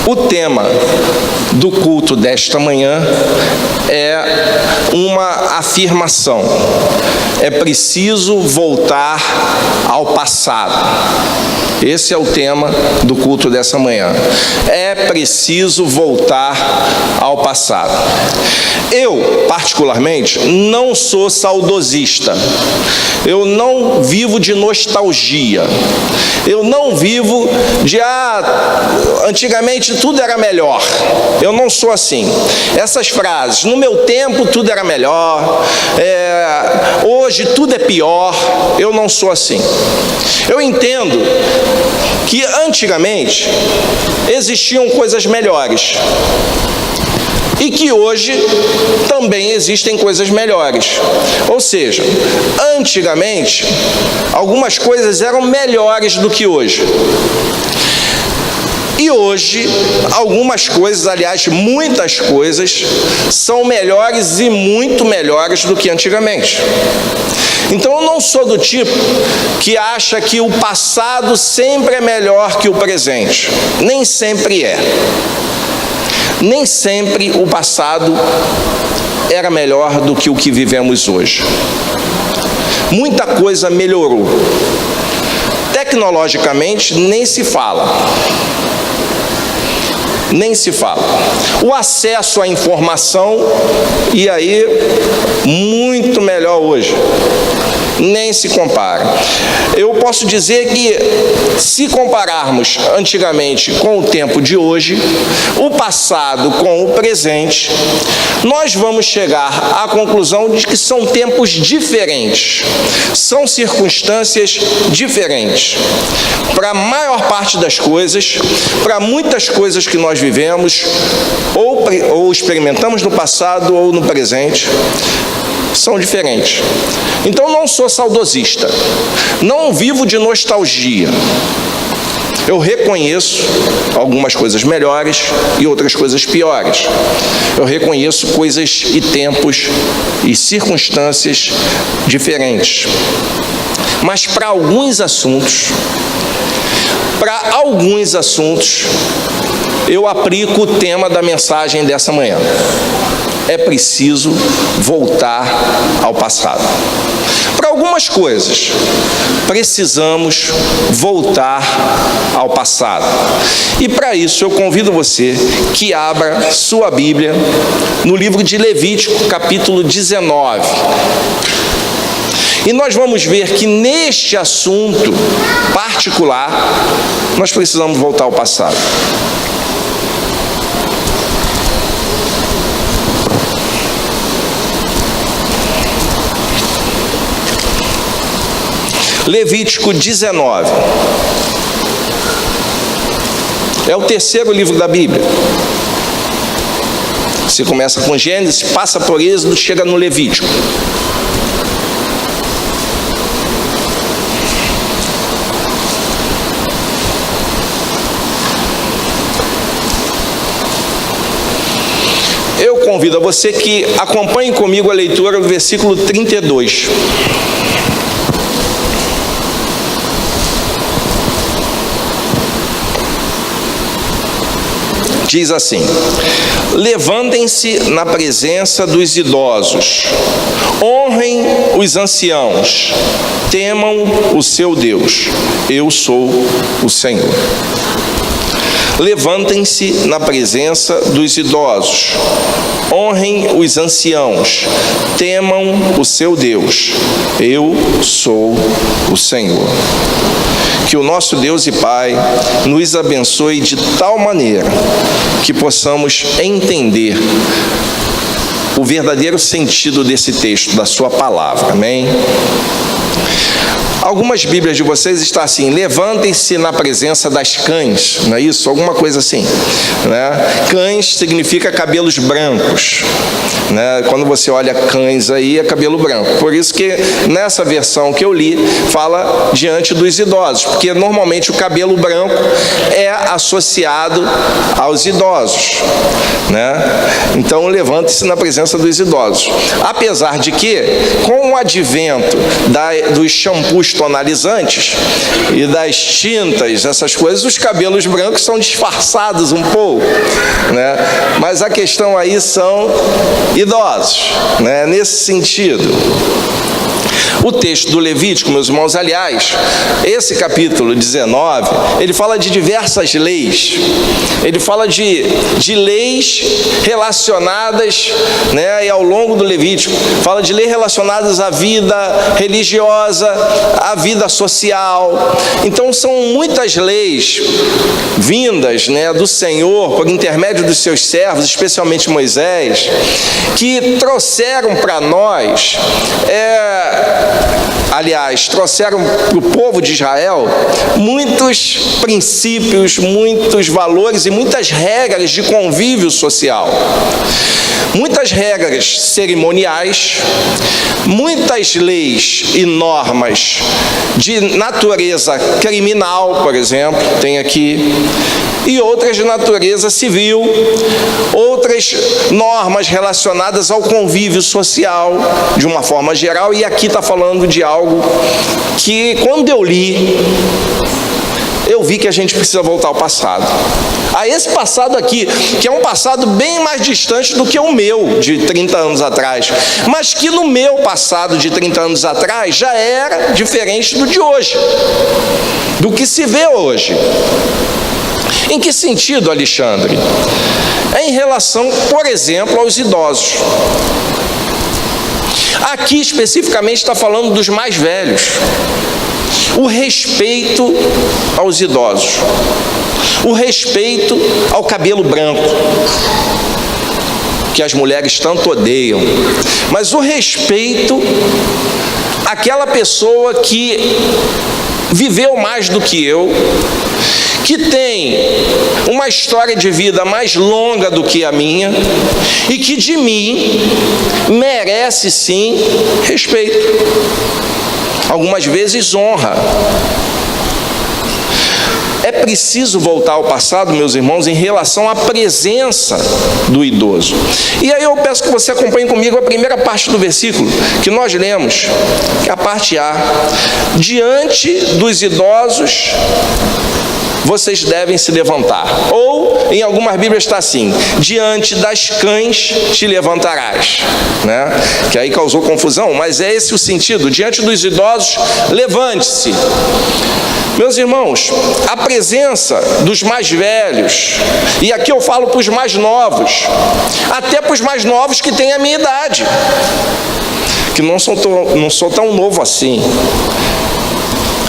O tema do culto desta manhã é uma afirmação. É preciso voltar ao passado. Esse é o tema do culto dessa manhã. É preciso voltar ao passado. Eu, particularmente, não sou saudosista. Eu não vivo de nostalgia. Eu não vivo de, antigamente tudo era melhor. Eu não sou assim. Essas frases, no meu tempo tudo era melhor, hoje tudo é pior, eu não sou assim. Eu entendo que antigamente existiam coisas melhores e que hoje também existem coisas melhores. Ou seja, antigamente algumas coisas eram melhores do que hoje. E hoje, algumas coisas, aliás, muitas coisas, são melhores e muito melhores do que antigamente. Então, eu não sou do tipo que acha que o passado sempre é melhor que o presente. Nem sempre é. Nem sempre o passado era melhor do que o que vivemos hoje. Muita coisa melhorou. Tecnologicamente, nem se fala. Nem se fala. O acesso à informação, e aí, muito melhor hoje. Nem se compara. Eu posso dizer que, se compararmos antigamente com o tempo de hoje, o passado com o presente, nós vamos chegar à conclusão de que são tempos diferentes, são circunstâncias diferentes. Para a maior parte das coisas, para muitas coisas que nós vivemos, ou experimentamos no passado ou no presente, são diferentes. Então, não sou saudosista, não vivo de nostalgia. Eu reconheço algumas coisas melhores e outras coisas piores. Eu reconheço coisas e tempos e circunstâncias diferentes. Mas para alguns assuntos, eu aplico o tema da mensagem dessa manhã. É preciso voltar ao passado. Para algumas coisas, precisamos voltar ao passado. E para isso eu convido você que abra sua Bíblia no livro de Levítico, capítulo 19. E nós vamos ver que neste assunto particular, nós precisamos voltar ao passado. Levítico 19. É o terceiro livro da Bíblia. Você começa com Gênesis, passa por Êxodo, chega no Levítico. Eu convido a você que acompanhe comigo a leitura do versículo 32. Diz assim: levantem-se na presença dos idosos, honrem os anciãos, temam o seu Deus, eu sou o Senhor. Levantem-se na presença dos idosos, honrem os anciãos, temam o seu Deus, eu sou o Senhor. Que o nosso Deus e Pai nos abençoe de tal maneira que possamos entender o verdadeiro sentido desse texto, da sua palavra. Amém? Algumas Bíblias de vocês estão assim: levantem-se na presença das cães, não é isso? Alguma coisa assim, né? Cães significa cabelos brancos, né? Quando você olha cães aí, é cabelo branco. Por isso que nessa versão que eu li, fala diante dos idosos, porque normalmente o cabelo branco é associado aos idosos, né? Então, levante-se na presença dos idosos. Apesar de que, com o advento dos shampoos tonalizantes e das tintas, essas coisas, os cabelos brancos são disfarçados um pouco, né? Mas a questão aí são idosos, né? Nesse sentido. O texto do Levítico, meus irmãos, aliás, esse capítulo 19, ele fala de diversas leis. Ele fala de leis relacionadas, né, e ao longo do Levítico, fala de leis relacionadas à vida religiosa, à vida social. Então, são muitas leis vindas, né, do Senhor, por intermédio dos seus servos, especialmente Moisés, que trouxeram para nós, trouxeram para o povo de Israel muitos princípios, muitos valores e muitas regras de convívio social. Muitas regras cerimoniais, muitas leis e normas de natureza criminal, por exemplo, tem aqui, e outras de natureza civil, outras normas relacionadas ao convívio social, de uma forma geral, e aqui está falando de algo que, quando eu li, eu vi que a gente precisa voltar ao passado. A esse passado aqui, que é um passado bem mais distante do que o meu, de 30 anos atrás, mas que no meu passado de 30 anos atrás já era diferente do de hoje, do que se vê hoje. Em que sentido, Alexandre? É em relação, por exemplo, aos idosos. Aqui especificamente está falando dos mais velhos. O respeito aos idosos, o respeito ao cabelo branco, que as mulheres tanto odeiam, mas o respeito àquela pessoa que viveu mais do que eu, que tem uma história de vida mais longa do que a minha e que de mim merece sim respeito, algumas vezes honra. É preciso voltar ao passado, meus irmãos, em relação à presença do idoso. E aí eu peço que você acompanhe comigo a primeira parte do versículo que nós lemos, que é a parte A. Diante dos idosos, vocês devem se levantar. Ou, em algumas Bíblias está assim, diante das cães te levantarás, né? Que aí causou confusão, mas é esse o sentido. Diante dos idosos, levante-se. Meus irmãos, a presença dos mais velhos, e aqui eu falo para os mais novos, até para os mais novos que têm a minha idade, que não sou tão novo assim,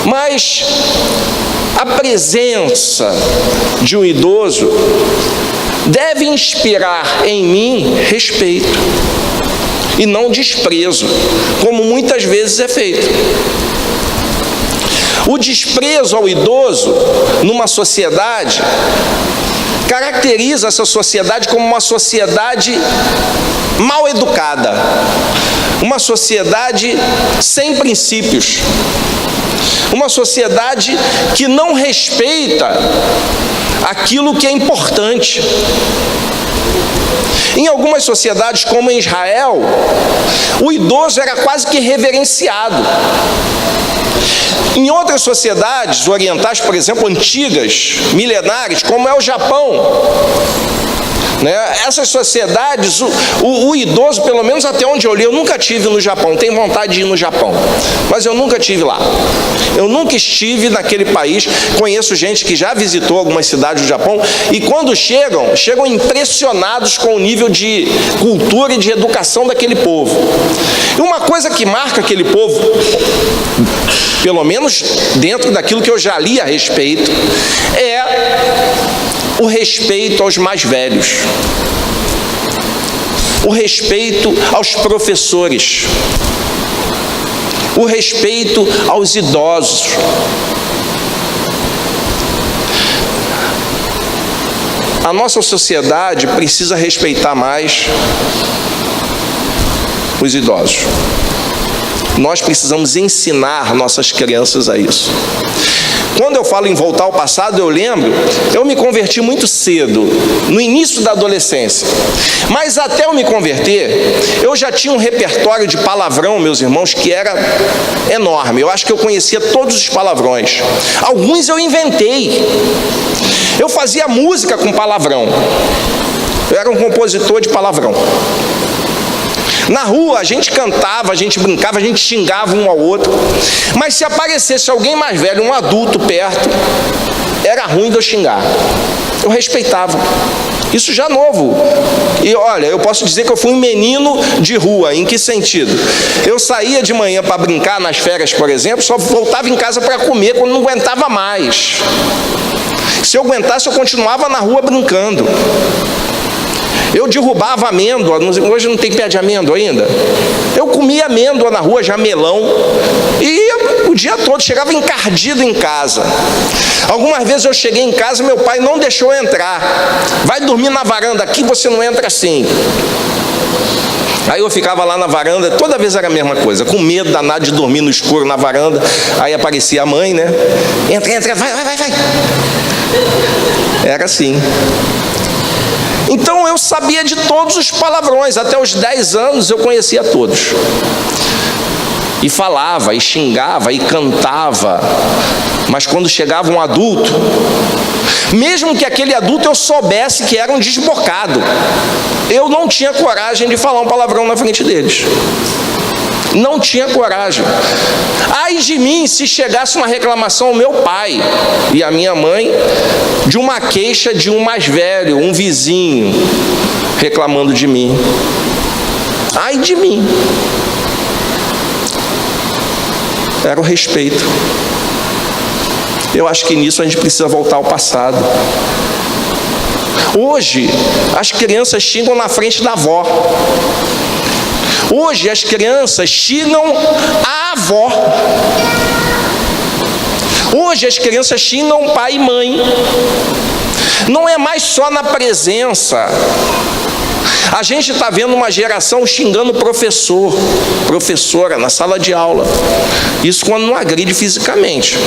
mas a presença de um idoso deve inspirar em mim respeito e não desprezo, como muitas vezes é feito. O desprezo ao idoso numa sociedade caracteriza essa sociedade como uma sociedade mal educada, uma sociedade sem princípios, uma sociedade que não respeita aquilo que é importante. Em algumas sociedades, como em Israel, o idoso era quase que reverenciado. Em outras sociedades orientais, por exemplo, antigas, milenares, como é o Japão, né? Essas sociedades, o idoso, pelo menos até onde eu li, eu nunca tive no Japão, tenho vontade de ir no Japão, mas eu nunca estive lá. Eu nunca estive naquele país. Conheço gente que já visitou algumas cidades do Japão e quando chegam impressionados com o nível de cultura e de educação daquele povo. E uma coisa que marca aquele povo, pelo menos dentro daquilo que eu já li a respeito, é o respeito aos mais velhos, o respeito aos professores, o respeito aos idosos. A nossa sociedade precisa respeitar mais os idosos. Nós precisamos ensinar nossas crianças a isso. Quando eu falo em voltar ao passado, eu lembro, eu me converti muito cedo, no início da adolescência. Mas até eu me converter, eu já tinha um repertório de palavrão, meus irmãos, que era enorme. Eu acho que eu conhecia todos os palavrões. Alguns eu inventei. Eu fazia música com palavrão. Eu era um compositor de palavrão. Na rua a gente cantava, a gente brincava, a gente xingava um ao outro. Mas se aparecesse alguém mais velho, um adulto perto, era ruim de eu xingar. Eu respeitava. Isso já novo. E olha, eu posso dizer que eu fui um menino de rua. Em que sentido? Eu saía de manhã para brincar nas férias, por exemplo, só voltava em casa para comer quando não aguentava mais. Se eu aguentasse, eu continuava na rua brincando. Eu derrubava amêndoa, hoje não tem pé de amêndoa ainda. Eu comia amêndoa na rua, jamelão, e o dia todo, chegava encardido em casa. Algumas vezes eu cheguei em casa, meu pai não deixou eu entrar. Vai dormir na varanda, aqui você não entra assim. Aí eu ficava lá na varanda, toda vez era a mesma coisa, com medo danado de dormir no escuro na varanda. Aí aparecia a mãe, né? Entra, vai. Era assim. Então eu sabia de todos os palavrões, até os 10 anos eu conhecia todos. E falava, e xingava, e cantava. Mas quando chegava um adulto, mesmo que aquele adulto eu soubesse que era um desbocado, eu não tinha coragem de falar um palavrão na frente deles. Não tinha coragem. Ai de mim se chegasse uma reclamação ao meu pai e à minha mãe de uma queixa de um mais velho, um vizinho, reclamando de mim. Ai de mim. Era o respeito. Eu acho que nisso a gente precisa voltar ao passado. Hoje, as crianças xingam na frente da avó. Hoje as crianças xingam a avó. Hoje as crianças xingam pai e mãe. Não é mais só na presença. A gente está vendo uma geração xingando professor, professora na sala de aula. Isso quando não agride fisicamente.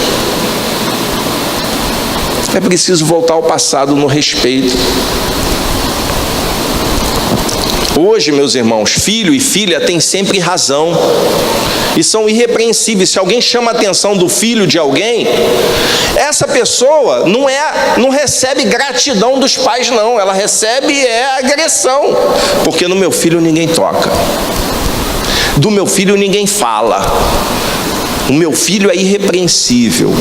É preciso voltar ao passado no respeito. Hoje, meus irmãos, filho e filha têm sempre razão e são irrepreensíveis. Se alguém chama a atenção do filho de alguém, essa pessoa não recebe gratidão dos pais, não. Ela recebe agressão, porque no meu filho ninguém toca, do meu filho ninguém fala, o meu filho é irrepreensível.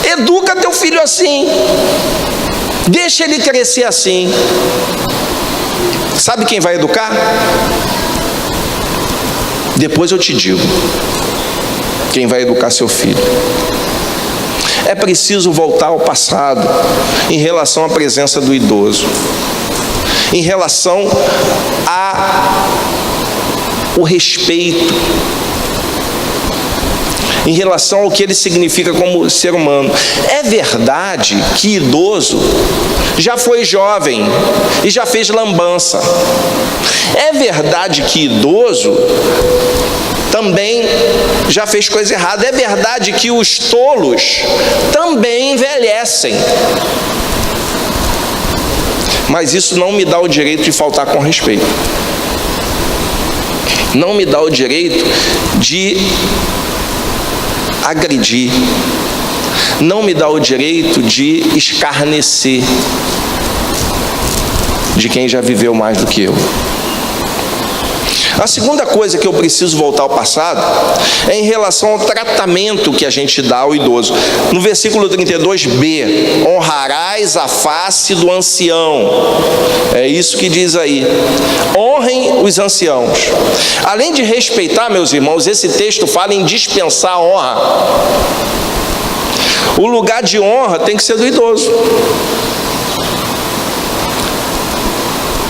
Educa teu filho assim, deixa ele crescer assim. Sabe quem vai educar? Depois eu te digo quem vai educar seu filho. É preciso voltar ao passado em relação à presença do idoso, em relação ao respeito, em relação ao que ele significa como ser humano. É verdade que idoso já foi jovem e já fez lambança. É verdade que idoso também já fez coisa errada. É verdade que os tolos também envelhecem. Mas isso não me dá o direito de faltar com respeito. Não me dá o direito de agredir, não me dá o direito de escarnecer de quem já viveu mais do que eu. A segunda coisa que eu preciso voltar ao passado é em relação ao tratamento que a gente dá ao idoso. No versículo 32b, honrarás a face do ancião. É isso que diz aí. Honrem os anciãos. Além de respeitar, meus irmãos, esse texto fala em dispensar a honra. O lugar de honra tem que ser do idoso.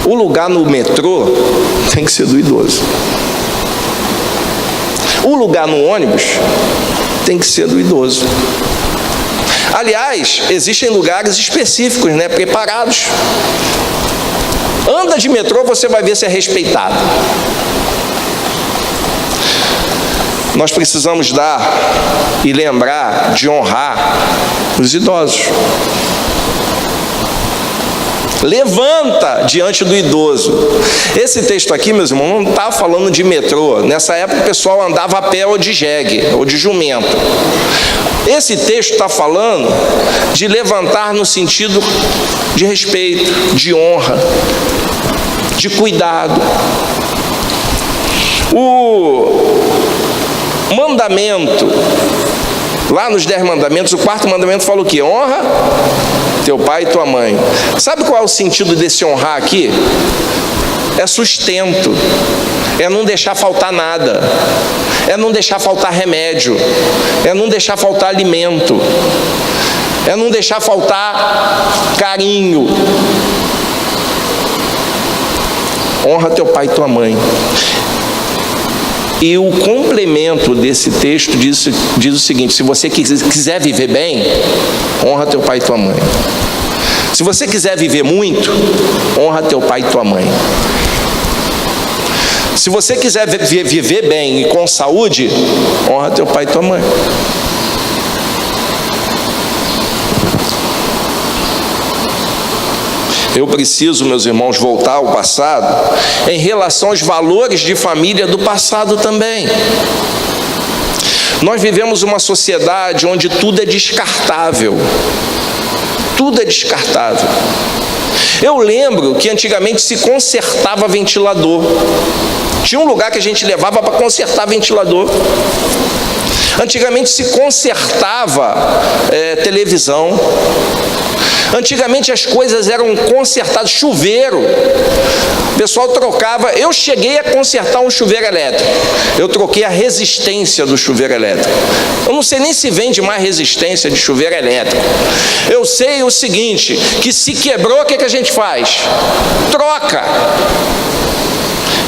O lugar no metrô tem que ser do idoso. O lugar no ônibus tem que ser do idoso. Aliás, existem lugares específicos, né, preparados. Anda de metrô, você vai ver se é respeitado. Nós precisamos dar e lembrar de honrar os idosos. Levanta diante do idoso. Esse texto aqui, meus irmãos, não está falando de metrô. Nessa época o pessoal andava a pé ou de jegue, ou de jumento. Esse texto está falando de levantar no sentido de respeito, de honra, de cuidado. O mandamento, lá nos 10 mandamentos, o 4º mandamento fala o quê? Honra teu pai e tua mãe. Sabe qual é o sentido desse honrar aqui? É sustento, é não deixar faltar nada, é não deixar faltar remédio, é não deixar faltar alimento, é não deixar faltar carinho. Honra teu pai e tua mãe. E o complemento desse texto diz o seguinte: se você quiser viver bem, honra teu pai e tua mãe. Se você quiser viver muito, honra teu pai e tua mãe. Se você quiser viver bem e com saúde, honra teu pai e tua mãe. Eu preciso, meus irmãos, voltar ao passado em relação aos valores de família do passado também. Nós vivemos uma sociedade onde tudo é descartável. Tudo é descartável. Eu lembro que antigamente se consertava ventilador. Tinha um lugar que a gente levava para consertar ventilador. Antigamente se consertava televisão. Antigamente as coisas eram consertadas. Chuveiro, o pessoal trocava. Eu cheguei a consertar um chuveiro elétrico. Eu troquei a resistência do chuveiro elétrico. Eu não sei nem se vende mais resistência de chuveiro elétrico. Eu sei o seguinte, que se quebrou, o que a gente faz? Troca.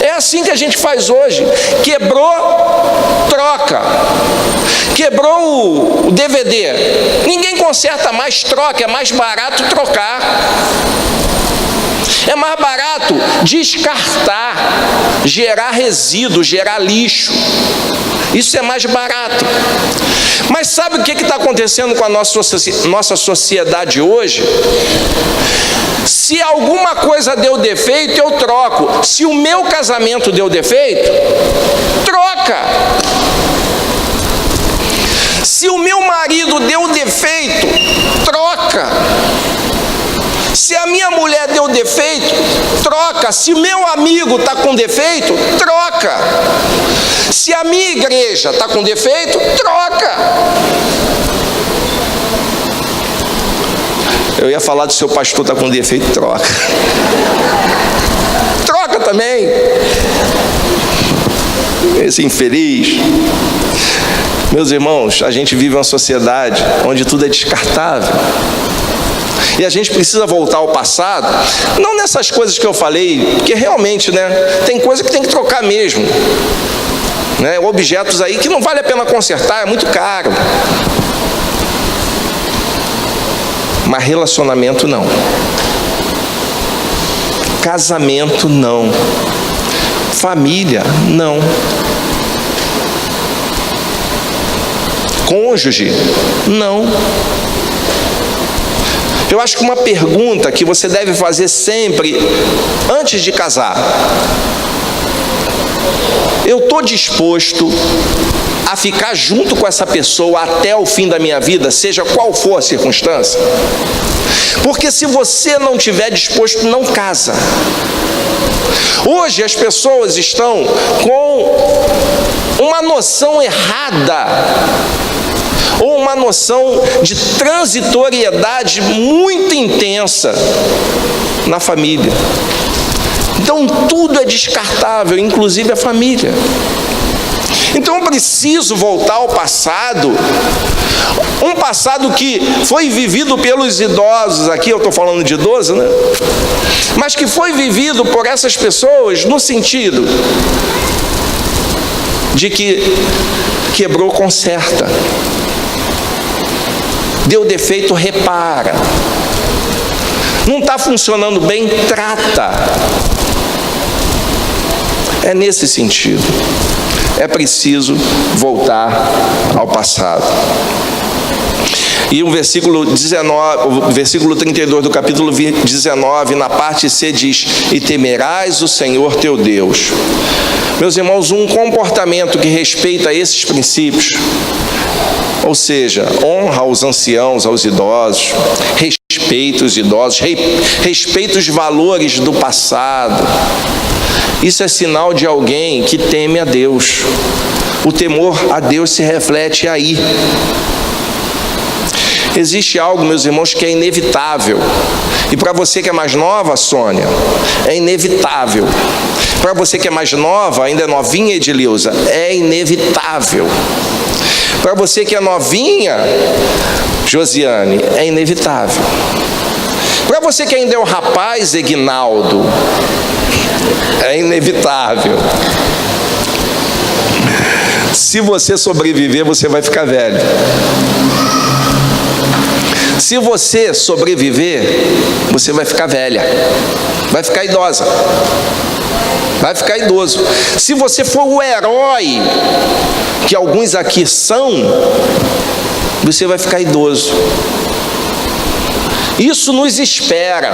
É assim que a gente faz hoje. Quebrou, troca. Quebrou o DVD, ninguém conserta mais, troca. É mais barato trocar. É mais barato descartar, gerar resíduo, gerar lixo. Isso é mais barato. Mas sabe o que está acontecendo com a nossa sociedade hoje? Se alguma coisa deu defeito, eu troco. Se o meu casamento deu defeito, troca. Se o meu marido deu defeito, troca. Se a minha mulher deu defeito, troca. Se o meu amigo está com defeito, troca. Se a minha igreja está com defeito, troca. Eu ia falar do seu pastor está com defeito, troca. Troca também. Esse infeliz. Meus irmãos, a gente vive uma sociedade onde tudo é descartável. E a gente precisa voltar ao passado, não nessas coisas que eu falei, porque realmente, tem coisa que tem que trocar mesmo. Objetos aí que não vale a pena consertar, é muito caro. Mas relacionamento não. Casamento não. Família não. Cônjuge não. Eu acho que uma pergunta que você deve fazer sempre antes de casar: eu estou disposto a ficar junto com essa pessoa até o fim da minha vida, seja qual for a circunstância? Porque se você não estiver disposto, não casa. Hoje as pessoas estão com uma noção errada, ou uma noção de transitoriedade muito intensa na família. Então tudo é descartável, inclusive a família. Então eu preciso voltar ao passado, um passado que foi vivido pelos idosos, aqui eu estou falando de idoso, mas que foi vivido por essas pessoas no sentido de que quebrou, conserta. Deu defeito, repara. Não está funcionando bem, trata. É nesse sentido. É preciso voltar ao passado. E o versículo 32 do capítulo 19, na parte C, diz: e temerás o Senhor teu Deus. Meus irmãos, um comportamento que respeita esses princípios, ou seja, honra aos anciãos, aos idosos, respeita os idosos, respeita os valores do passado, isso é sinal de alguém que teme a Deus. O temor a Deus se reflete aí. Existe algo, meus irmãos, que é inevitável. E para você que é mais nova, Sônia, é inevitável. Para você que é mais nova, ainda é novinha, Edileuza, é inevitável. Para você que é novinha, Josiane, é inevitável. Para você que ainda é um rapaz, Egnaldo, é inevitável. Se você sobreviver, você vai ficar velho. Se você sobreviver, você vai ficar velha, vai ficar idosa, vai ficar idoso. Se você for o herói que alguns aqui são, você vai ficar idoso. Isso nos espera.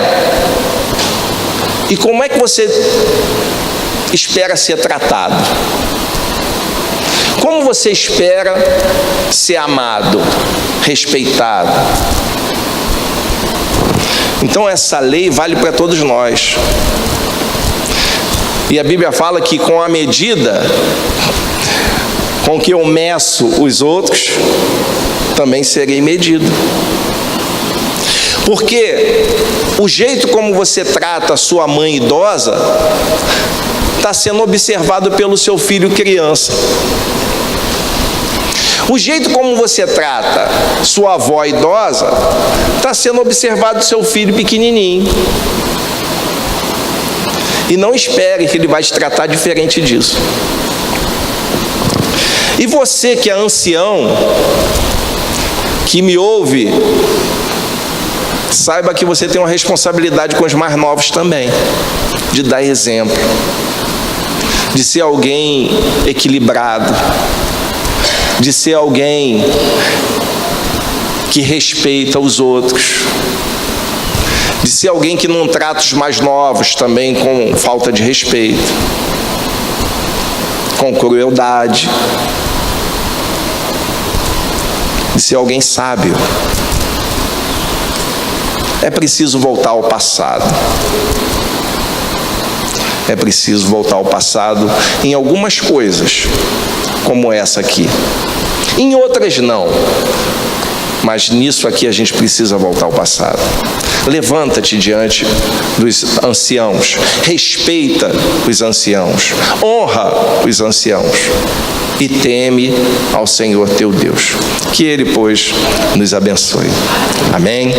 E como é que você espera ser tratado? Como você espera ser amado, respeitado? Então essa lei vale para todos nós. E a Bíblia fala que com a medida com que eu meço os outros, também serei medido. Porque o jeito como você trata a sua mãe idosa está sendo observado pelo seu filho criança. O jeito como você trata sua avó idosa está sendo observado do seu filho pequenininho. E não espere que ele vai te tratar diferente disso. E você que é ancião, que me ouve, saiba que você tem uma responsabilidade com os mais novos também, de dar exemplo, de ser alguém equilibrado, de ser alguém que respeita os outros, de ser alguém que não trata os mais novos também com falta de respeito, com crueldade, de ser alguém sábio. É preciso voltar ao passado. É preciso voltar ao passado em algumas coisas, como essa aqui. Em outras não. Mas nisso aqui a gente precisa voltar ao passado. Levanta-te diante dos anciãos. Respeita os anciãos. Honra os anciãos. E teme ao Senhor teu Deus. Que Ele, pois, nos abençoe. Amém?